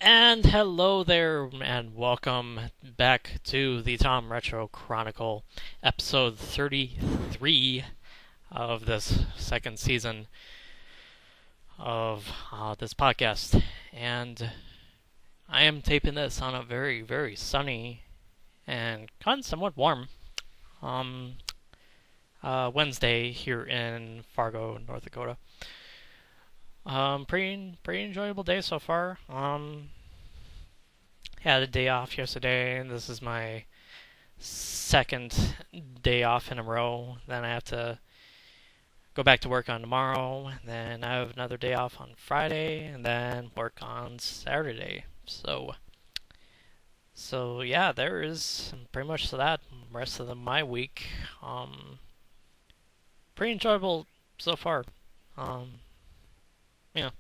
And hello there, and welcome back to the Tom Retro Chronicle, episode 33 of this second season of this podcast. And I am taping this on a very, very sunny and kind of somewhat warm um, Wednesday here in Fargo, North Dakota. Pretty enjoyable day so far. Had a day off yesterday, and this is my second day off in a row. Then I have to go back to work on tomorrow, and then I have another day off on Friday, and then work on Saturday. So yeah, there is pretty much that rest of my week. Pretty enjoyable so far. Yeah.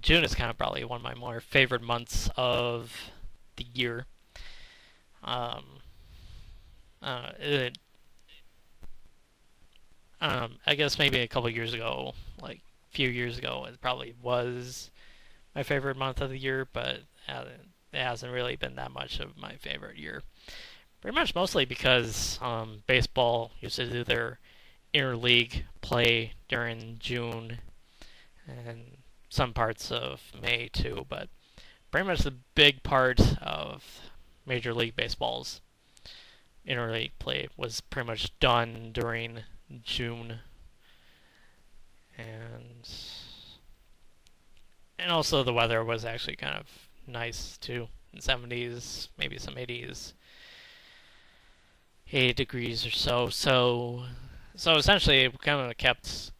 June is kind of probably one of my more favorite months of the year. Um, uh, it, I guess maybe a couple years ago, like a few years ago, it probably was my favorite month of the year, but it hasn't really been that much of my favorite year. Pretty much mostly because baseball used to do their interleague play during June and some parts of May too, but pretty much the big part of Major League Baseball's interleague play was pretty much done during June, and also the weather was actually kind of nice too, in 70s, maybe some 80s, 80 degrees or so. So essentially, it kind of kept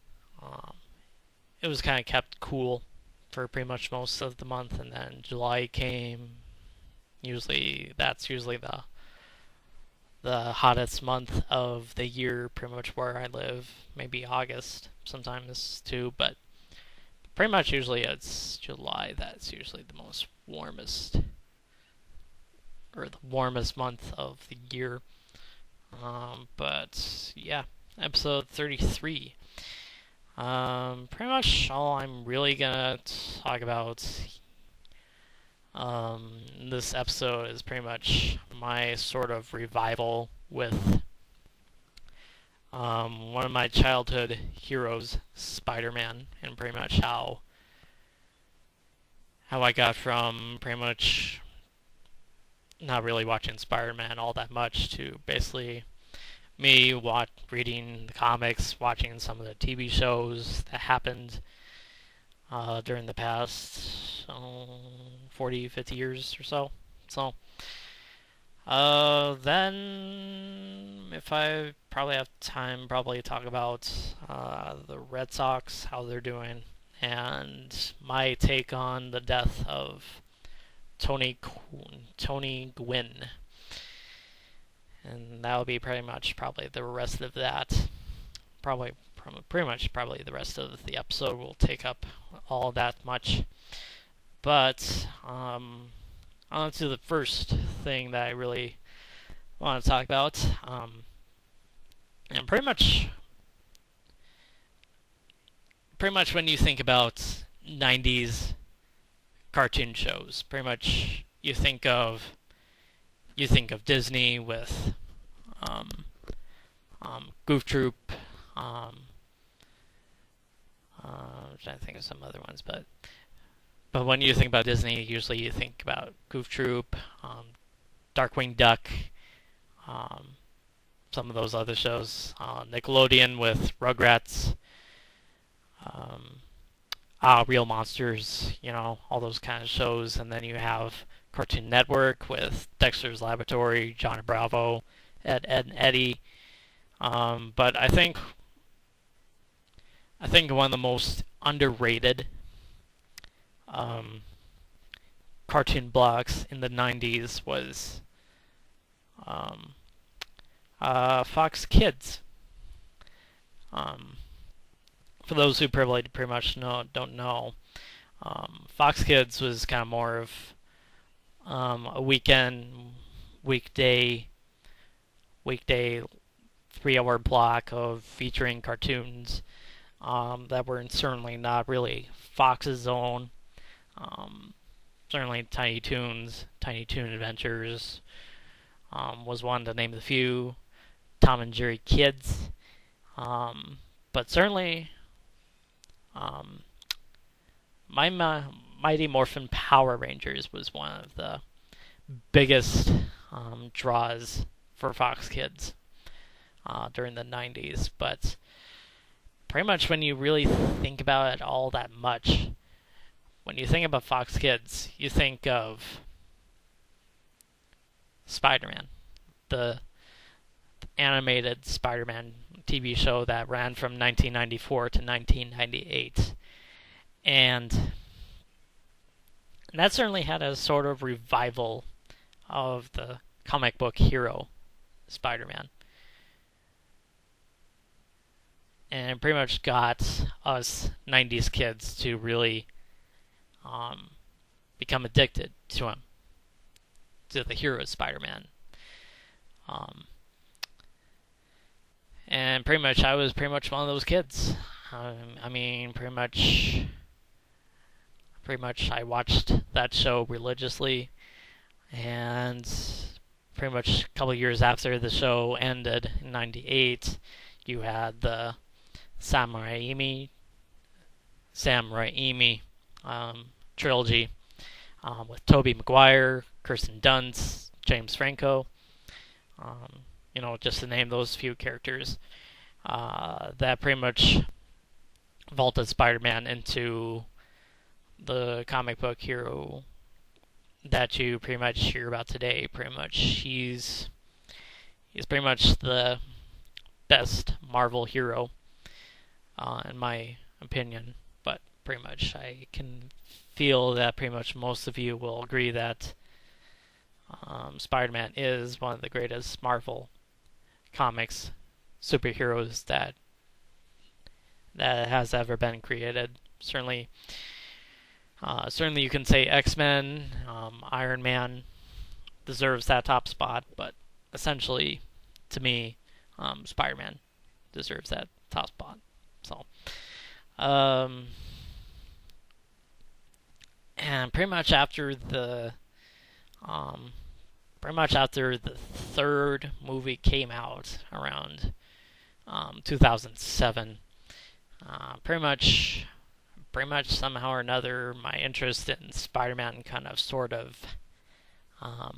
it was kind of kept cool for pretty much most of the month, and then July came. That's usually the hottest month of the year, pretty much where I live. Maybe August sometimes too, but pretty much usually it's July. That's usually the most warmest, or the warmest month of the year. But yeah, episode 33. Pretty much all I'm really gonna talk about this episode is pretty much my sort of revival with one of my childhood heroes, Spider-Man, and pretty much how I got from pretty much not really watching Spider-Man all that much to basically me reading the comics, watching some of the TV shows that happened during the past 40, 50 years or so. Then, if I probably have time, probably talk about the Red Sox, how they're doing, and my take on the death of Tony Gwynn. And that'll be pretty much probably the rest of that. Pretty much the rest of the episode will take up all that much. But on to the first thing that I really want to talk about. And pretty much when you think about 90s cartoon shows, pretty much you think of Disney with Goof Troop. I'm trying to think of some other ones, but when you think about Disney, usually you think about Goof Troop, Darkwing Duck, some of those other shows. Nickelodeon with Rugrats, Real Monsters, all those kind of shows, and then you have Cartoon Network with Dexter's Laboratory, Johnny Bravo, Ed, and Eddie. But I think one of the most underrated cartoon blocks in the 90s was Fox Kids. For those who pretty much don't know, Fox Kids was kind of more of a weekday 3-hour block of featuring cartoons that were certainly not really Fox's own. Um, Certainly, Tiny Toon Adventures was one to name the few. Tom and Jerry Kids, but certainly um, Mighty Morphin Power Rangers was one of the biggest draws for Fox Kids during the 90s. But pretty much when you really think about it all that much, when you think about Fox Kids, you think of Spider-Man, the animated Spider-Man TV show that ran from 1994 to 1998. And that certainly had a sort of revival of the comic book hero, Spider-Man. And it pretty much got us 90s kids to really become addicted to him, to the hero Spider-Man. And pretty much, I was pretty much one of those kids. I mean, pretty much, I watched that show religiously, and pretty much a couple of years after the show ended in '98, you had the Sam Raimi trilogy with Tobey Maguire, Kirsten Dunst, James Franco. Just to name those few characters, that pretty much vaulted Spider-Man into the comic book hero that you pretty much hear about today. Pretty much, he's pretty much the best Marvel hero, in my opinion. But pretty much, I can feel that pretty much most of you will agree that Spider-Man is one of the greatest Marvel comics superheroes that has ever been created. Certainly you can say X-Men, Iron Man deserves that top spot, but essentially, to me, Spider-Man deserves that top spot. So, and pretty much after the third movie came out around 2007, pretty much somehow or another, my interest in Spider-Man kind of sort of I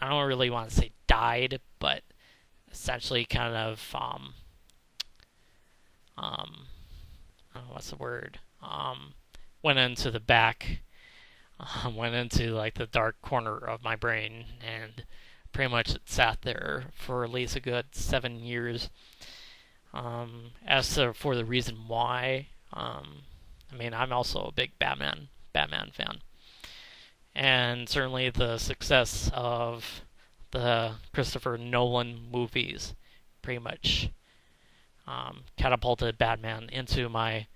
don't really want to say died, but essentially kind of I don't know what's the word, went into the back, went into like the dark corner of my brain, and pretty much it sat there for at least a good 7 years. For the reason why, I mean, I'm also a big Batman fan, and certainly the success of the Christopher Nolan movies pretty much catapulted Batman into my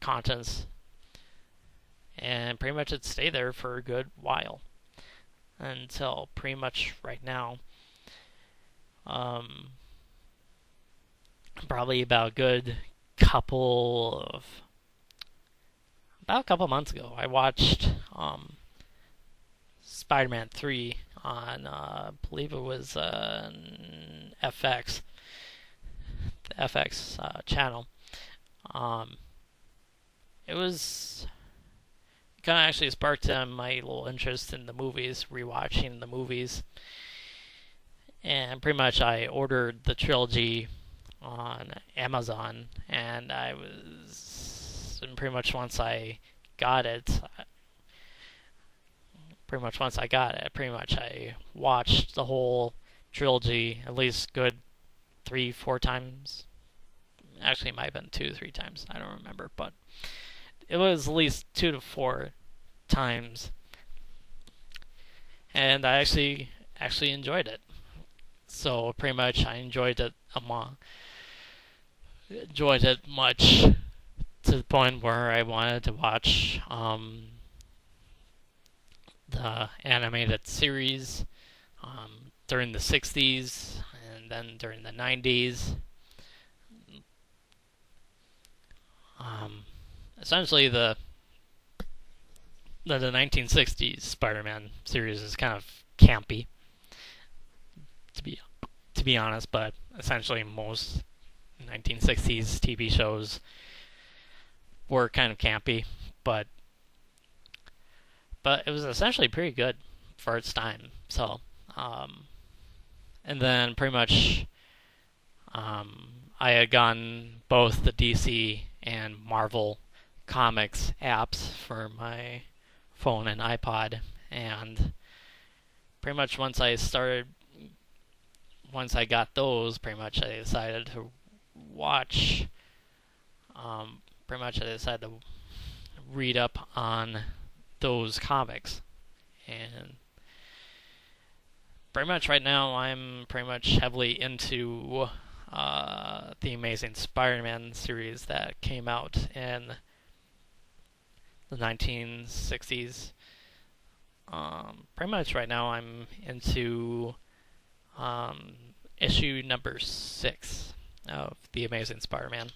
conscience, and pretty much it stayed there for a good while until pretty much right now. Probably about a couple months ago, I watched Spider-Man 3 on, I believe it was FX, the FX channel. It was kind of actually sparked my little interest in the movies, rewatching the movies, and pretty much I ordered the trilogy on Amazon, and pretty much once I got it, I watched the whole trilogy at least good 3-4 times. Actually, it might have been 2-3 times. I don't remember, but it was at least 2 to 4 times, and I actually enjoyed it. So pretty much, I enjoyed it much to the point where I wanted to watch the animated series during the 60s and then during the 90s. Um, Essentially, the 1960s Spider-Man series is kind of campy, to be honest. But essentially, most 1960s TV shows were kind of campy, but it was essentially pretty good for its time. So, um, and then pretty much I had gotten both the DC and Marvel comics apps for my phone and iPod, and pretty much once I got those, pretty much I decided to watch. Pretty much I decided to read up on those comics, and pretty much right now I'm pretty much heavily into the Amazing Spider-Man series that came out in the 1960s. Pretty much right now I'm into issue number 6 of the Amazing Spider-Man,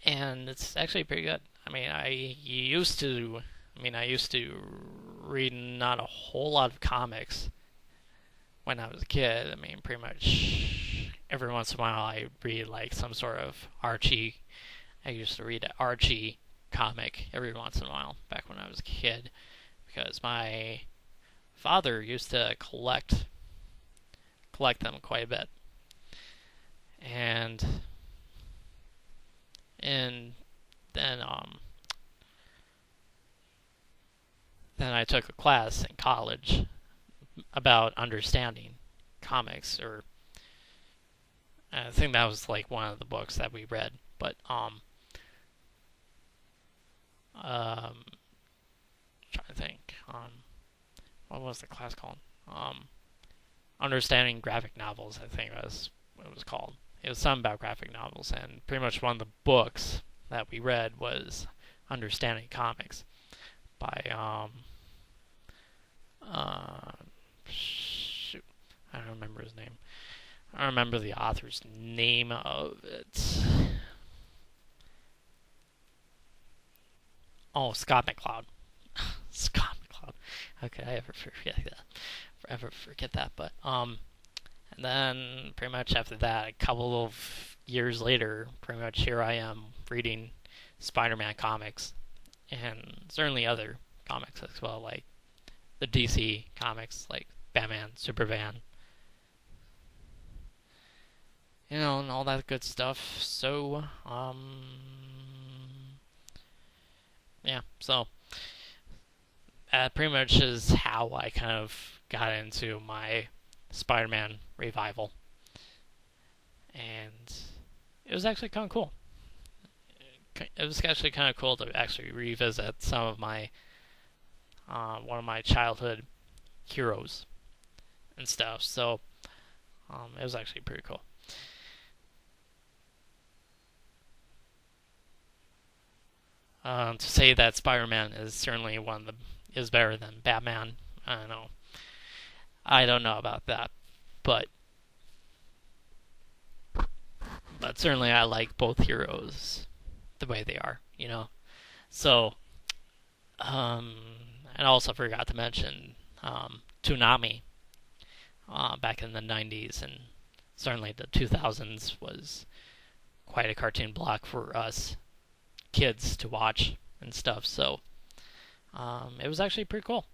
and it's actually pretty good. I used to read not a whole lot of comics when I was a kid. Pretty much every once in a while I read like some sort of Archie. I used to read an Archie comic every once in a while back when I was a kid because my father used to collect them quite a bit, and then then I took a class in college about understanding comics, or I think that was like one of the books that we read. But trying to think, what was the class called? Understanding graphic novels, I think was what it was called. It was something about graphic novels, and pretty much one of the books that we read was Understanding Comics by shoot, I don't remember his name. I don't remember the author's name of it. Oh, Scott McCloud. Scott McCloud. How could I ever forget that? Forever forget that. But and then pretty much after that, a couple of years later, pretty much here I am reading Spider-Man comics, and certainly other comics as well, like the DC comics, like Batman, Superman, and all that good stuff. So, yeah, so that pretty much is how I kind of got into my Spider-Man revival, and it was actually kind of cool. It was actually kind of cool to actually revisit some of my one of my childhood heroes and stuff. So it was actually pretty cool. To say that Spider-Man is certainly is better than Batman, I don't know. I don't know about that, but certainly I like both heroes the way they are. So, and I also forgot to mention Toonami back in the 90s and certainly the 2000s was quite a cartoon block for us kids to watch and stuff. So it was actually pretty cool.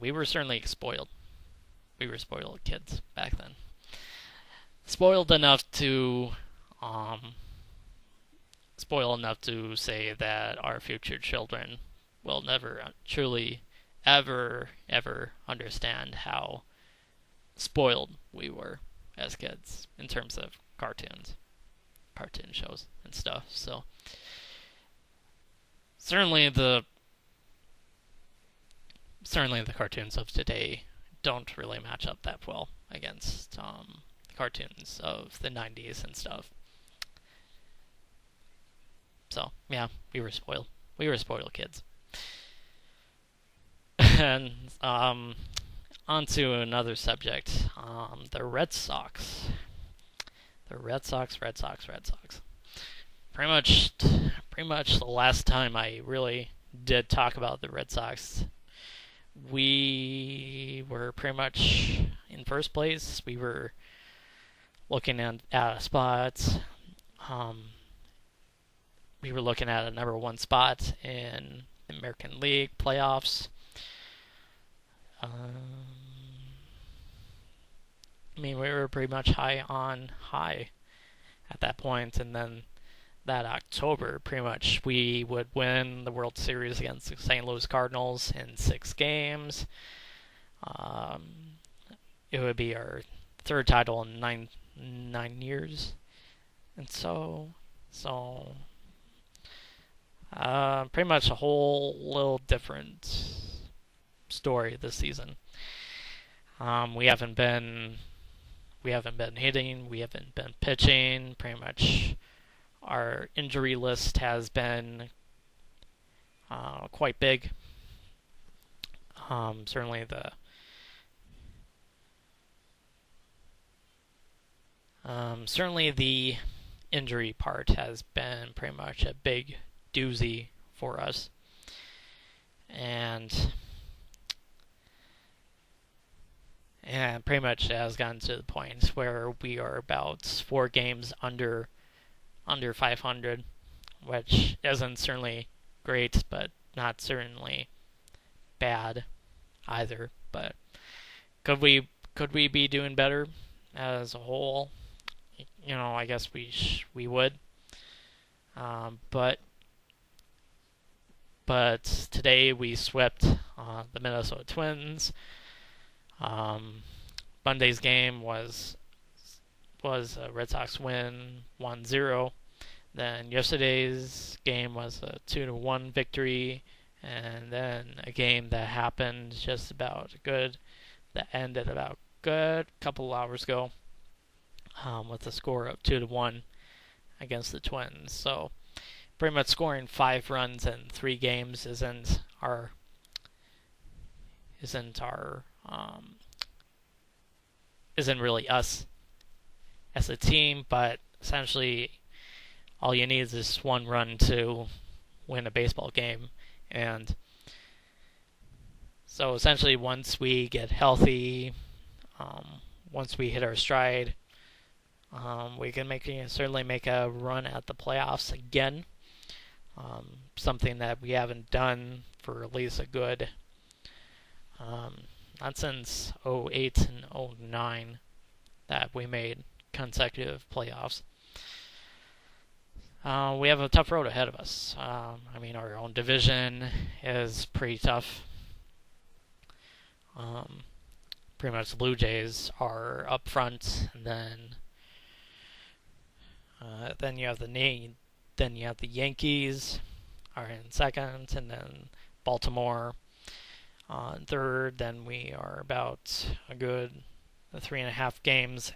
We were certainly spoiled. We were spoiled kids back then. Spoiled enough to say that our future children will never truly ever understand how spoiled we were as kids in terms of cartoon shows and stuff. So certainly the cartoons of today don't really match up that well against the cartoons of the 90s and stuff. So yeah, we were spoiled. We were spoiled kids. And on to another subject. The Red Sox. The Red Sox. Pretty much the last time I really did talk about the Red Sox, we were pretty much in first place. We were looking at a spot. Um, we were looking at a number one spot in the American League playoffs. We were pretty much high at that point, and then that October, pretty much we would win the World Series against the St. Louis Cardinals in 6 games. Um, it would be our third title in nine years, and pretty much a whole little different story this season. We haven't been hitting, we haven't been pitching. Pretty much our injury list has been quite big. Certainly the injury part has been pretty much a big doozy for us, and pretty much has gotten to the point where we are about 4 games under 500, which isn't certainly great, but not certainly bad either. But could we be doing better as a whole? I guess we would. But today we swept the Minnesota Twins. Monday's game was a Red Sox win 1-0. Then yesterday's game was a 2-1 victory, and then a game that happened just about that ended about good couple hours ago, with a score of 2-1 against the Twins. So pretty much scoring 5 runs in 3 games isn't really us as a team, but essentially all you need is this 1 run to win a baseball game. And so essentially once we get healthy, once we hit our stride, we can certainly make a run at the playoffs again. Something that we haven't done for at least a good, not since 2008 and 2009 that we made consecutive playoffs. We have a tough road ahead of us. Our own division is pretty tough. Pretty much the Blue Jays are up front, and then you have the Yankees are in second, and then Baltimore on third. Then we are about a good 3.5 games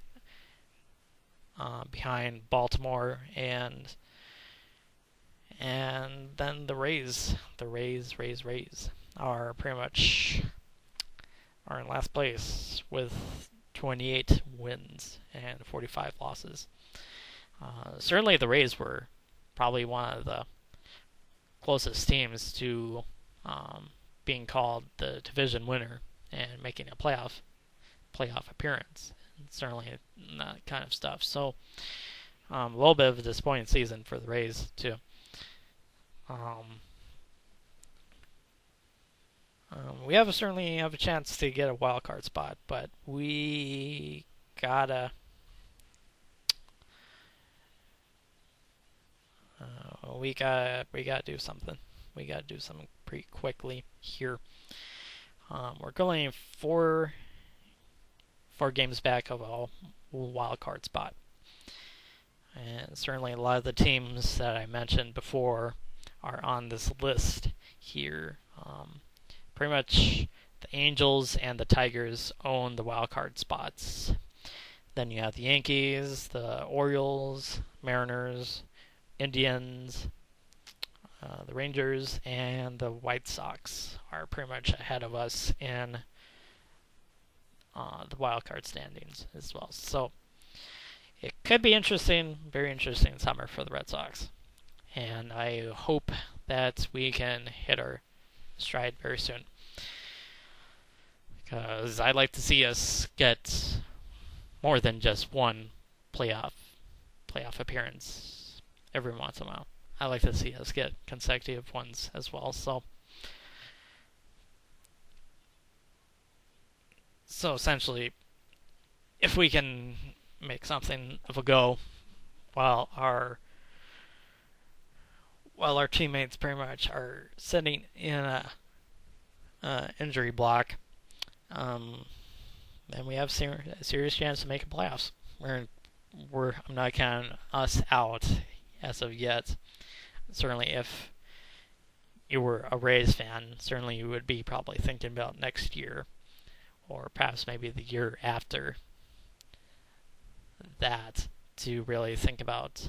behind Baltimore, and then the Rays are pretty much in last place with 28 wins and 45 losses. Certainly the Rays were probably one of the closest teams to being called the division winner and making a playoff appearance. And certainly that kind of stuff. So a little bit of a disappointing season for the Rays too. We certainly have a chance to get a wild card spot, but we gotta do something. We gotta do something pretty quickly here. We're going 4 games back of a wild card spot, and certainly a lot of the teams that I mentioned before are on this list here. Pretty much the Angels and the Tigers own the wild card spots. Then you have the Yankees, the Orioles, Mariners, Indians, the Rangers, and the White Sox are pretty much ahead of us in the wild card standings as well. So it could be interesting, very interesting summer for the Red Sox. And I hope that we can hit our stride very soon. Because I'd like to see us get more than just one playoff appearance every once in a while. I like to see us get consecutive ones as well. So essentially, if we can make something of a go while our teammates pretty much are sitting in a injury block, then we have a serious chance to make a playoffs. I'm not counting us out as of yet. Certainly, if you were a Rays fan, certainly you would be probably thinking about next year, or perhaps maybe the year after that, to really think about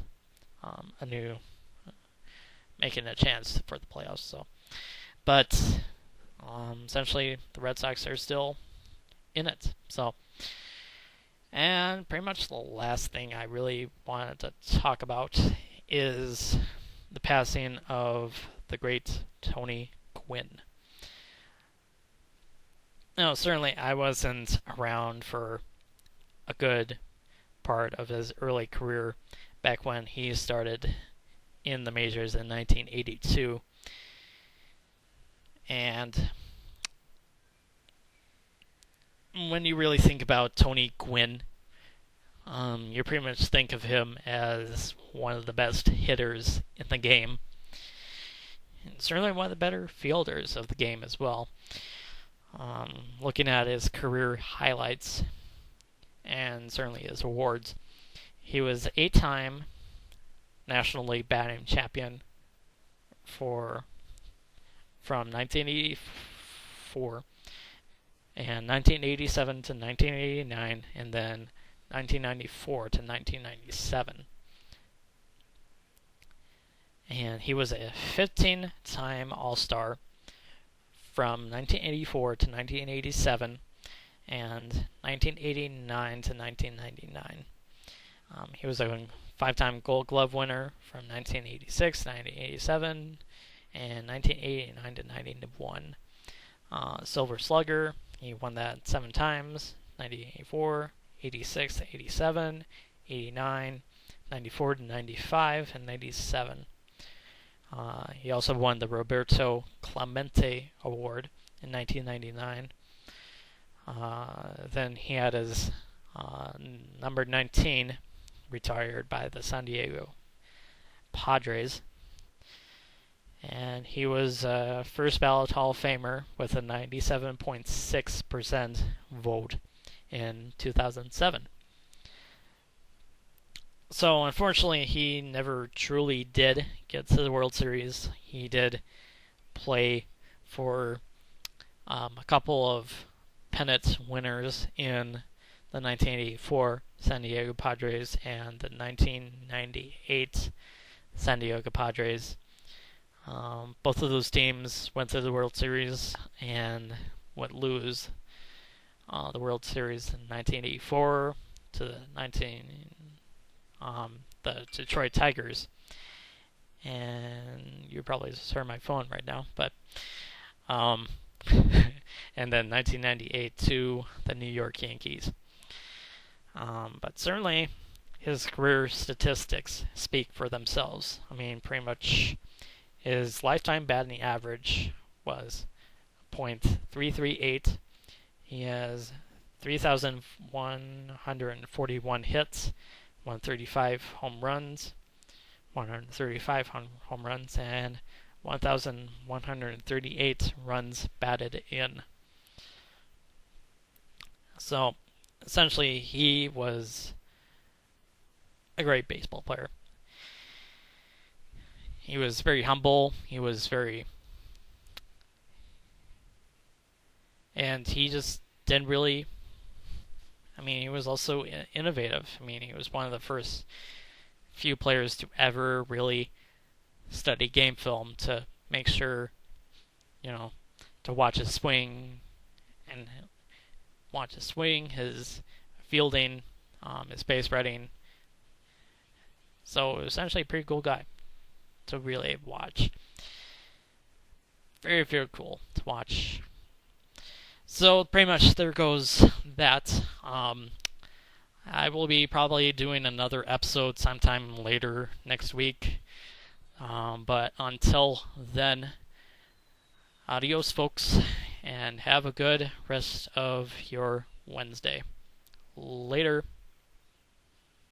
making a chance for the playoffs. So, but essentially, the Red Sox are still in it. So, and pretty much the last thing I really wanted to talk about is the passing of the great Tony Gwynn. Now, certainly I wasn't around for a good part of his early career back when he started in the majors in 1982. And when you really think about Tony Gwynn, you pretty much think of him as one of the best hitters in the game, and certainly one of the better fielders of the game as well. Looking at his career highlights and certainly his awards, he was 8-time National League batting champion from 1984 and 1987 to 1989, and then 1994 to 1997. And he was a 15-time All-Star from 1984 to 1987 and 1989 to 1999. He was a 5-time Gold Glove winner from 1986 to 1987 and 1989 to 91. Silver Slugger, he won that 7 times, 1984, 86 to 87, 89, 94 to 95, and 97. He also won the Roberto Clemente Award in 1999. Then he had his number 19 retired by the San Diego Padres. And he was first ballot Hall of Famer with a 97.6% vote in 2007. So unfortunately, he never truly did get to the World Series. He did play for a couple of pennant winners in the 1984 San Diego Padres and the 1998 San Diego Padres. Both of those teams went to the World Series and would lose the World Series in 1984 to the Detroit Tigers. And you probably just heard my phone right now, but and then 1998 to the New York Yankees. But certainly his career statistics speak for themselves. I mean, pretty much his lifetime batting average was .338. He has 3,141 hits, 135 home runs, and 1,138 runs batted in. So, essentially, he was a great baseball player. He was very humble. And he just didn't really. I mean, he was also innovative. I mean, he was one of the first few players to ever really study game film to make sure, to watch his swing, his fielding, his base running, So essentially a pretty cool guy to really watch. Very, very cool to watch. So pretty much there goes that. I will be probably doing another episode sometime later next week. But until then, adios, folks, and have a good rest of your Wednesday. Later.